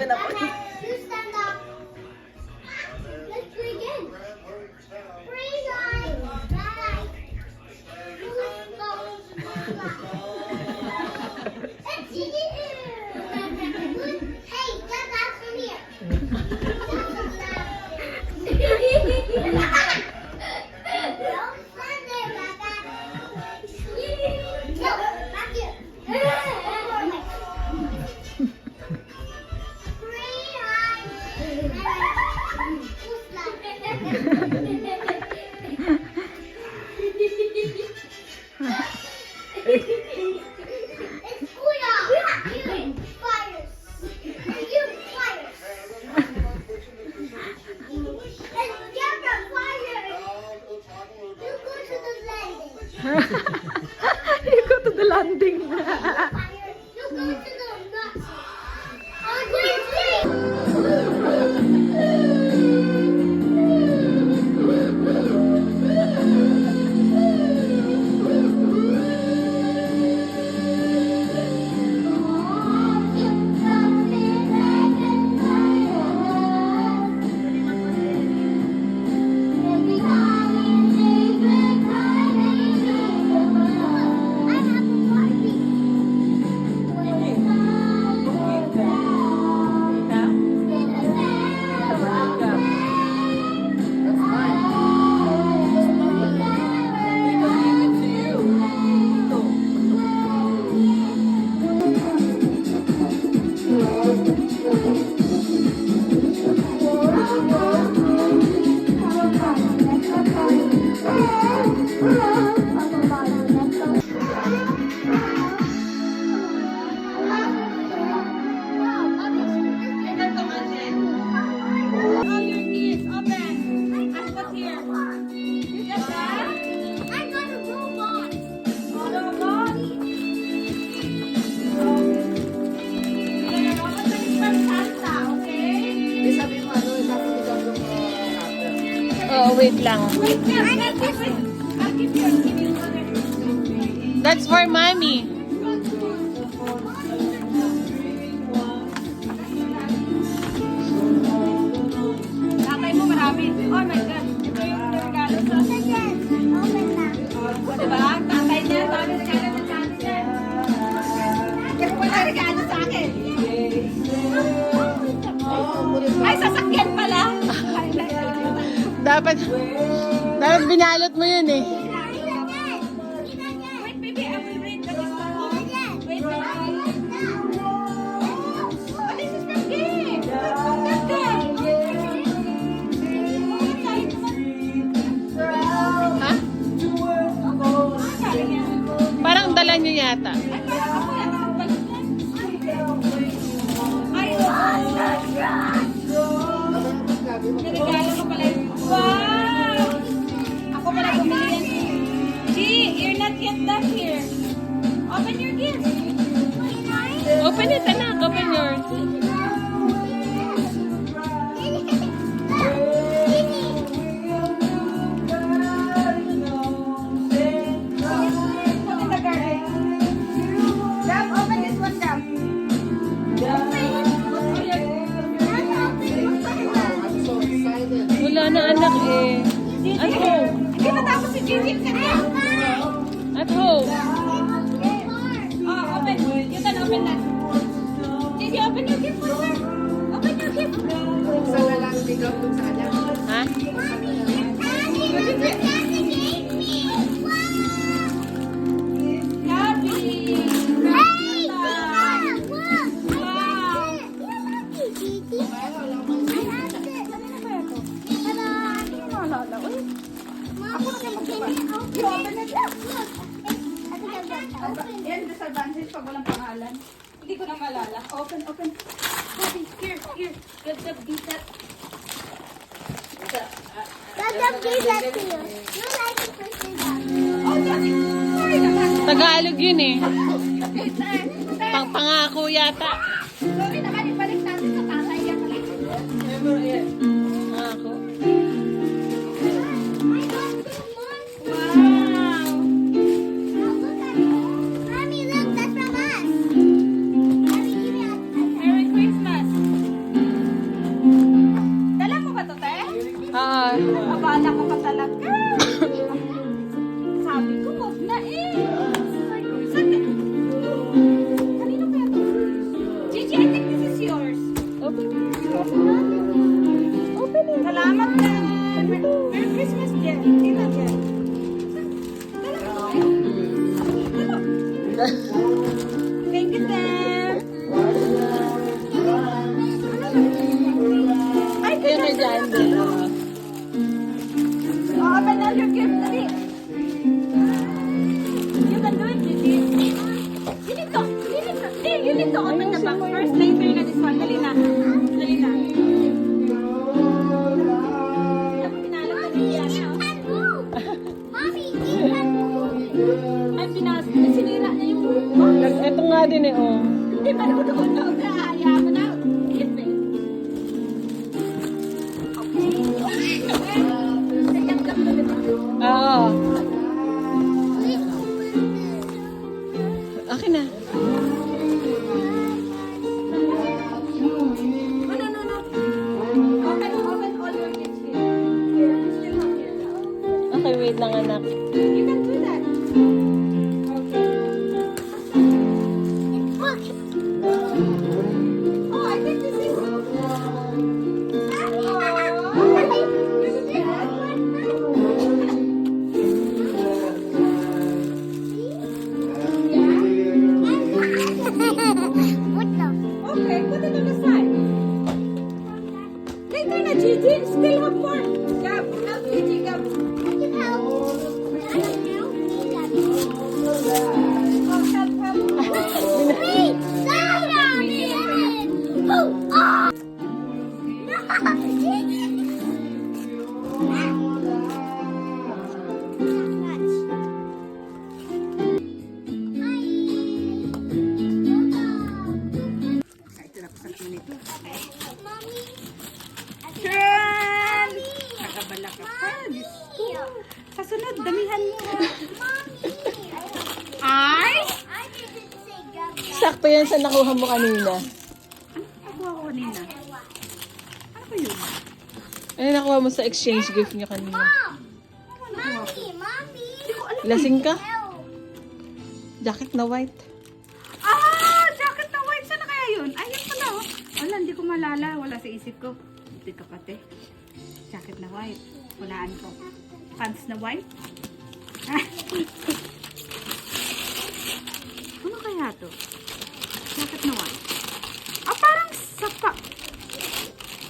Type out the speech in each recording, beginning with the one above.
ko na po. You stand up. Let's begin. Free line. Right. Let's go. It's here. Hey, get that from here. Don't stand there, Becca. No, back here. Free line. It's Kuya. You fires. You fires. It's Deborah fires. You go to the landing. You go to the landing. Fire. You go to the nuts. On your Oh, wait lang. That's for mommy. Tatay mo marami. Oh my God. Ito yung regalo sa... O diba? Tatay niya, dami regalo sa Johnson. Kaya wala regalo sa akin. Ay, sasakyan pala. Dapat binalot mo yun eh. Wait, baby, I will read the list. Wait, baby. Oh, this is from Gabe. Ha? Parang dala niyo yata. Regalo ko pala yun. Wow! Ako pala bumili yan. G, you're not yet done here. Open your gift. Open it, anak. Open yours. Put in the garden. Gab, open this one, Gab. Wala na anak eh. At home. Hindi natapos si Gigi. At home. Oh, open. You can open that. Gigi, open your gift for her. Open your gift. Ha? Gabby. Yan, disadvantage pag walang pangalan. Hindi ko na maalala. Open. Gabby, here. Gab, beat that. Gab gave that to you. You like it for sure. Oh, Gabby. Sorry naman. Tagalog yun eh. Wait, Pangako yata. sorry naman. Ibalik natin sa tatay yan. Pangako. Wow. Mommy, look, that's from us. Mommy, give me a Merry Christmas. Thank you, Tem. Ay, Ayun na dyan din. open all your gifts, dali. You can do it, Gigi. You need to open the box first, later na this one. Dali na. Dali na. Ako pinalat na niya. Mommy, you can move. Ay, sinira na yung box. Ito nga din eh, oh. Hindi ba nakutuon na ako na ayaw mo na? Gift eh. Okay. Nagkakap na diba? Oo. Akin na. No. Open all your gifts here. Here, still not here. Okay, wait lang anak. You can do that. Okay. Oh, I think this is... What the? Okay, put it on the side. Later na, Gigi. Still have more. Gab, help Gigi, Gab. I can help. I don't help me. Oh, help. Wait, stop on it. Oh, oh. Ito na pasal mo nito. Mommy. Tran! Nakabala ka pa. Mommy. Sa sunod, damihan mo. Mommy. Ay! I didn't say gum. Sakto yan sa nakuha mo kanina. Ako kanina. Ano ba yun? Ano nakuha mo sa exchange gift niya kanina? Mom. Mommy. Lasing ka? Help. Jacket na white. Ah! Jacket na white. Sana kaya yun? Ayun pala oh. Wala, hindi ko malala. Wala sa isip ko. Hindi ka pati. Jacket na white. Hulaan ko. Pants na white. Ano kaya to? Jacket na white. Ah, parang sapa.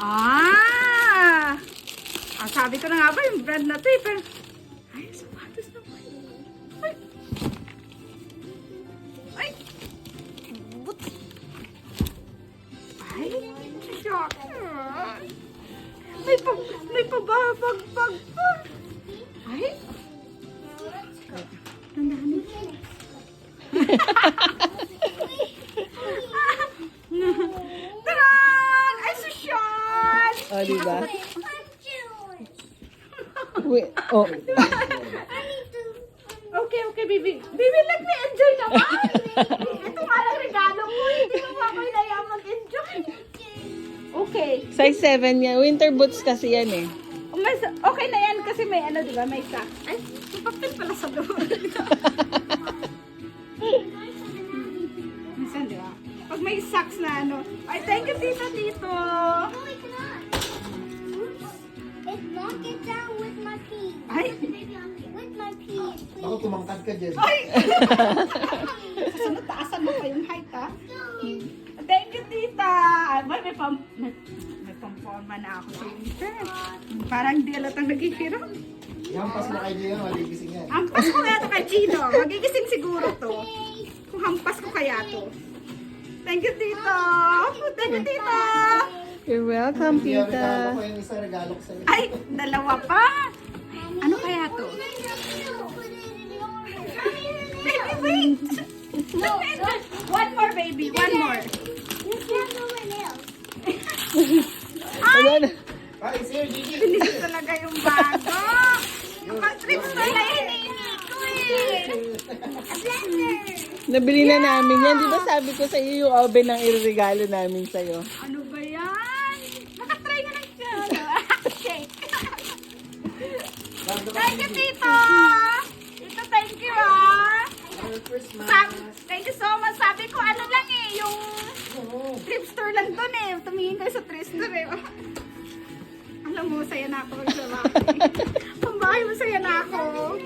Ah! Ah, sabi ko na nga ba yung brand na to eh. Pero, ay, sapatos na white. Ay! Ay! But, ay! Jacket. May pababag. Ay! Nandahanin. Taran! Ay, sosyal! O, diba? I'm Jewish. Wait, oh. I need to. Okay, baby. Baby, let me enjoy naman. Ito nga lang regalo ko. Hindi mo ako inayang mag-enjoy. Okay. Size 7 yan. Winter boots kasi yan eh. Okay na yan kasi may ano, diba? May socks. Ay, may papel pala sa loob. Minsan, diba? Pag may socks na ano. Ay, thank you, tita, dito. No, it's not. It won't get down with my pee. Ay. With my pee, Ako please. tumangkad ka dyan. Ay! Sa sunod, taasan mo pa yung height, ha? Thank you, tita. Ay, may pamporma na ako sa winter. Parang di alatang naghihiram. Hampas mo kay Gino, maligising yan. Hampas ko kaya to kay Gino. Magigising siguro to. Kung hampas ko kaya to. Thank you, tita. Thank you, tita. You're welcome, Regalo tita. ko yung isa, regalo ko sa'yo. Ay, dalawa pa. Ano kaya to? Baby, wait. No, one more, baby. One more. You can't do my nails. Ano na? Ay, sir, Gigi. Bilis talaga yung bago. Yung pag-trips na lang hinihingi ko eh. A blender. Nabili na namin yan. Di ba sabi ko sa iyo yung oven ang iregalo namin sa'yo? Ano ba yan? Nakatry na lang siya. Shake. Thank you, Tito. Tito, thank you ah. Merry Christmas. Thank you so much. Sabi ko ano lang eh, yung thrift store lang dun eh. Tumingin kayo sa thrift store eh. Alam mo, saya na ako sa bahay. Pambahay mo, saya na ako.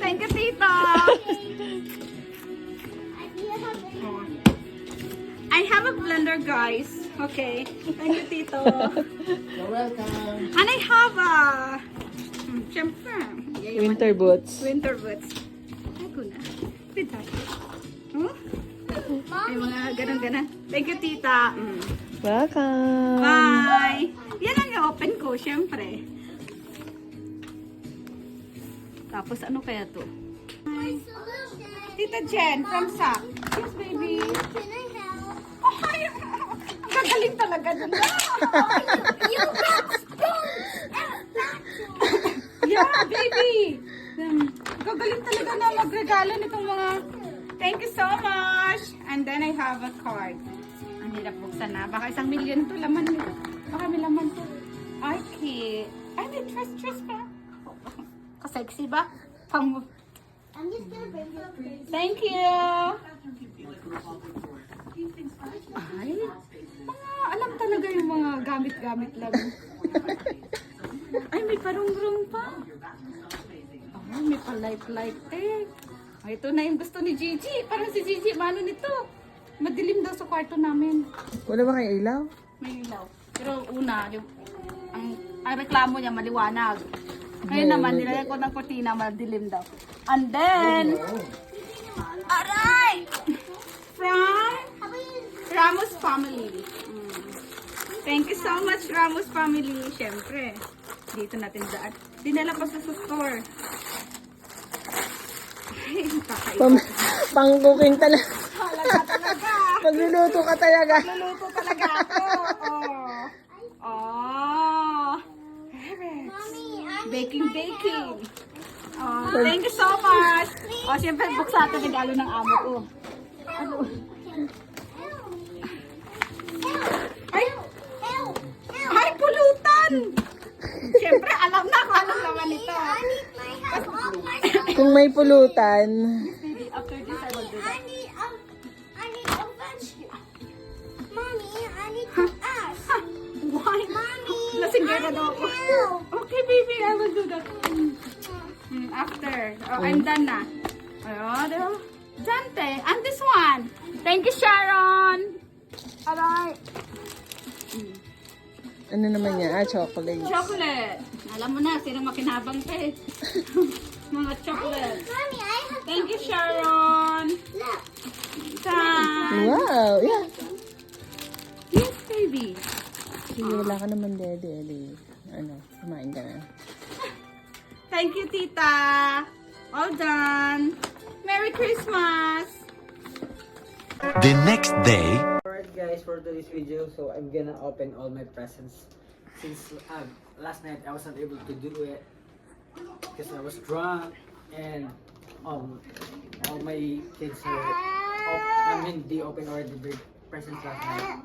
Thank you, Tito. calendar, guys. Okay. Thank you, Tito. You're welcome. And I have a... Siyempre. Winter boots. Winter boots. Ay ko na. Pita. Huh? Ay, mga ganun-ganun. Thank you, Tita. Welcome. Bye! Yan ang i-open ko, syempre. Tapos ano kaya to? Tita Jen, from SAC. Yes, baby. Can I help? Oh, hi! Ang gagaling talaga dun. You got spoons and vacuum. Yeah, baby! Gagaling talaga na magregalo nitong mga... Thank you so much! And then I have a card. Ang hirap buksan na. Baka 1 million to laman nito. Baka may laman to. Ay, cute. Ay, may trust pa. Kasexy ba? Pang... I'm just gonna bring you. Thank you! Ay, mga alam talaga yung mga gamit-gamit lang. Ay, may parungrung pa. Ay, may pa-light-light eh. Ay, ito na yung gusto ni Gigi. Parang si Gigi, mano nito. Madilim daw sa kwarto namin. Wala ba kayong ilaw? May ilaw. Pero una, yung, ang reklamo niya maliwanag. Ngayon naman, nilagay ko ng kortina, madilim daw. And then, aray! From Ramos Family. Thank you so much, Ramos Family. Siyempre, dito natin daan. Dinala pa sa store. Ay, Pang-cooking talaga. talaga. Magluluto ka talaga. Luluto talaga ako. Oh. Mommy, I Baking. Oh, thank you so much. Oh, siyempre, buksan natin regalo ng amo ko. Ano? Ay! Ay, pulutan! Siyempre, alam na kung anong laman nito. I need my help all myself. Kung may pulutan, Maybe after this, I will do that. I need a vegetable. Mommy, I need to ask. Why? Mommy, Lasinggera daw ako. help. Okay, baby, I will do that. After. Oh, I'm done na. Ayun, Dante. And this one. Thank you, Sharon. Alright. ano naman yan? Chocolate. Chocolate. Alam mo na, sino makinabang ka eh. Mga chocolate. Mommy, I have Thank you, Sharon. look. Time. Wow, yeah. Yes, baby. Sige, wala ka naman, Dede. Ano, kumain ka na. Thank you, Tita. All done. Merry Christmas. The next day, Alright guys, for today's video, so I'm gonna open all my presents since last night I wasn't able to do it because I was drunk and all my kids they opened already the presents last night,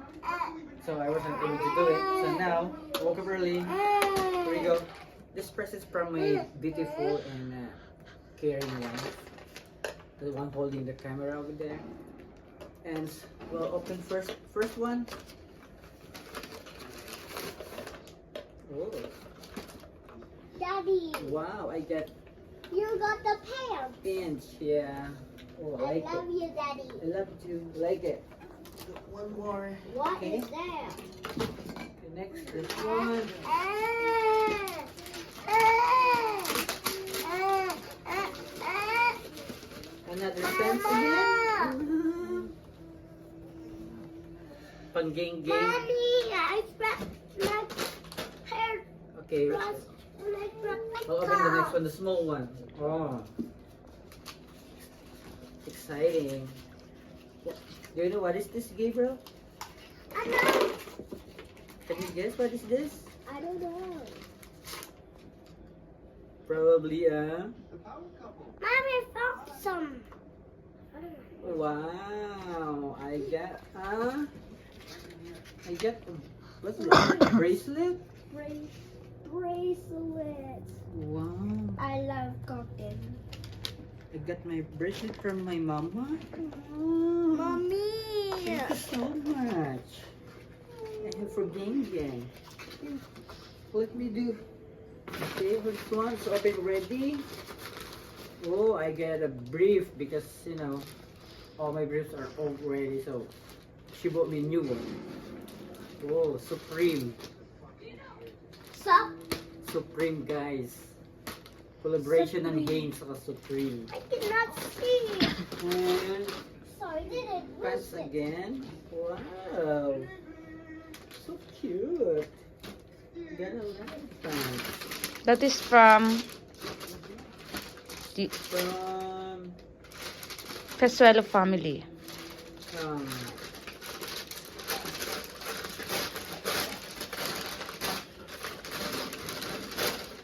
so I wasn't able to do it. So now I woke up early. Here we go. This present's from my beautiful and caring wife, the one holding the camera over there. And we'll open first one. Oh, Daddy, wow, I got you got the pants. pants, yeah. Oh, I I like love it. you, Daddy. I love to like it. One more. What Okay. is that? The next, this one. Another pants again. Pang gang. Mommy, I brought my hair Okay, brush and I brought my we'll open the next one, the small one. Oh, exciting. Do you know what is this, Gabriel? I know. Can you guess what is this? I don't know. Probably Mommy found some. wow. I got what's that? Bracelet? Bracelets. Wow. I love cooking. I got my bracelet from my mama. Mommy. Thank you so much. I have for gang. Let me do. Okay, which one's open ready? Oh, I get a brief because all my briefs are all ready. So she bought me a new one. Whoa, Supreme. Sup? Supreme, guys. Collaboration ng games sa Supreme. I cannot see. And Sorry, did it? pants again. Wow. So cute. Gonna like pants. That is from the From Pesuelo family. um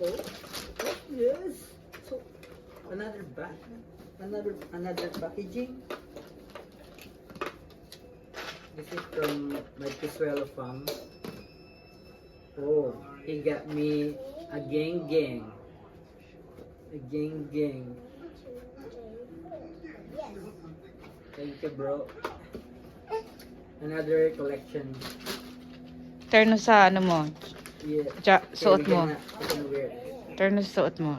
oh, yes. So another bag. Another packaging. This is from my Pisuelo farm. Oh, he got me a gang. A gang. Thank you, bro. Another collection. Turn sa ano mo. Yeah. Suot mo. we're gonna wear it. Turn sa suot mo.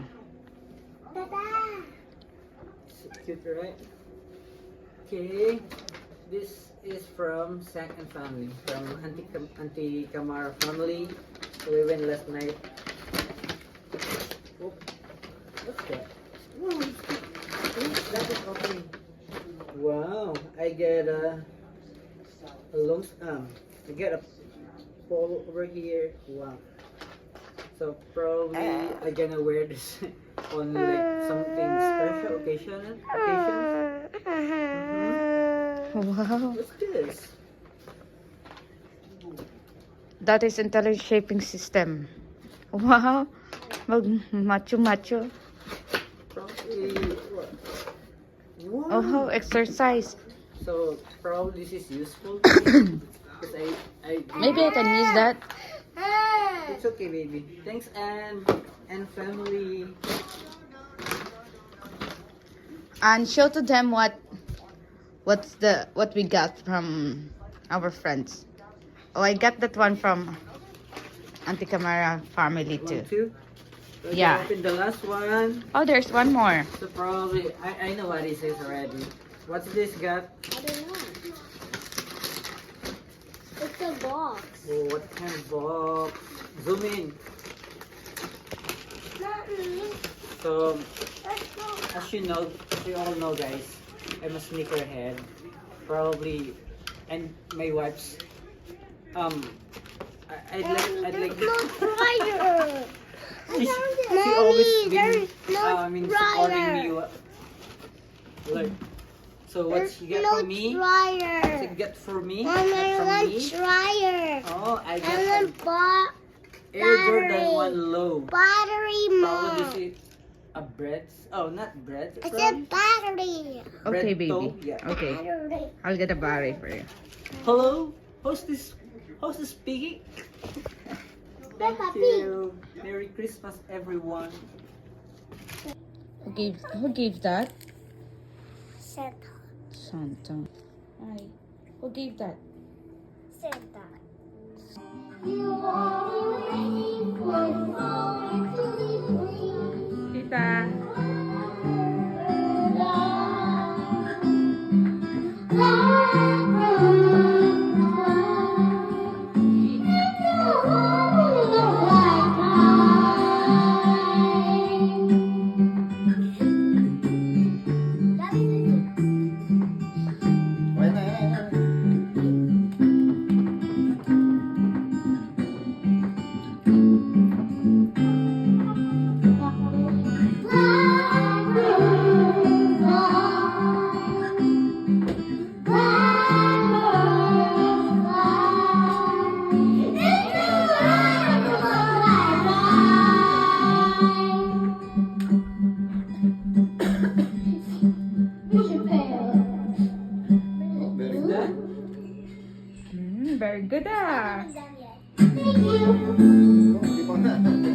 So cute, right? Okay. This is from Sack and family. From Auntie Camara family. So we went last night. Oh, what's that? Whoa, that is opening. Wow, I get a long I get a pole over here. Wow. So probably I'm gonna wear this on like something special occasions. Wow. What's this? That is intelligent shaping system. Wow. Macho. Probably what? Wow. Oh, exercise. So probably this is useful because I Maybe I can use that. It's okay, baby. Thanks, and family. And show to them what we got from our friends. Oh, I got that one from Auntie Camara family too. 1, 2. So Yeah. Open the last one. Oh, there's one more. So probably I know what it says already. What's this got? I don't know. It's a box. Oh, what kind of box? Zoom in. Mommy, So let's go. as you know, we all know, guys, I'm a sneakerhead. Probably, and my wife's I'd like There's no dryer. she always been Mommy, there's no supporting me. dryer. Like, so what There's she got no for me? dryer. What's it get for me? Mommy, Not I from want me. dryer. Oh, I I got want Air Jordan battery. 1 low. battery, Probably Mom. this is a bread. Oh, not bread. I said battery. Okay, Bread baby. toe, yeah. Okay, Battery. I'll get a battery for you. Hello, who's this speaking? Thank Peppa Pig. you. Merry Christmas, everyone. Who gave that? Santa. Santa. Hi. Who gave that? Santa. You are for Tita. Why na? Very good. Done? Very good ah. Thank you. Di ba na?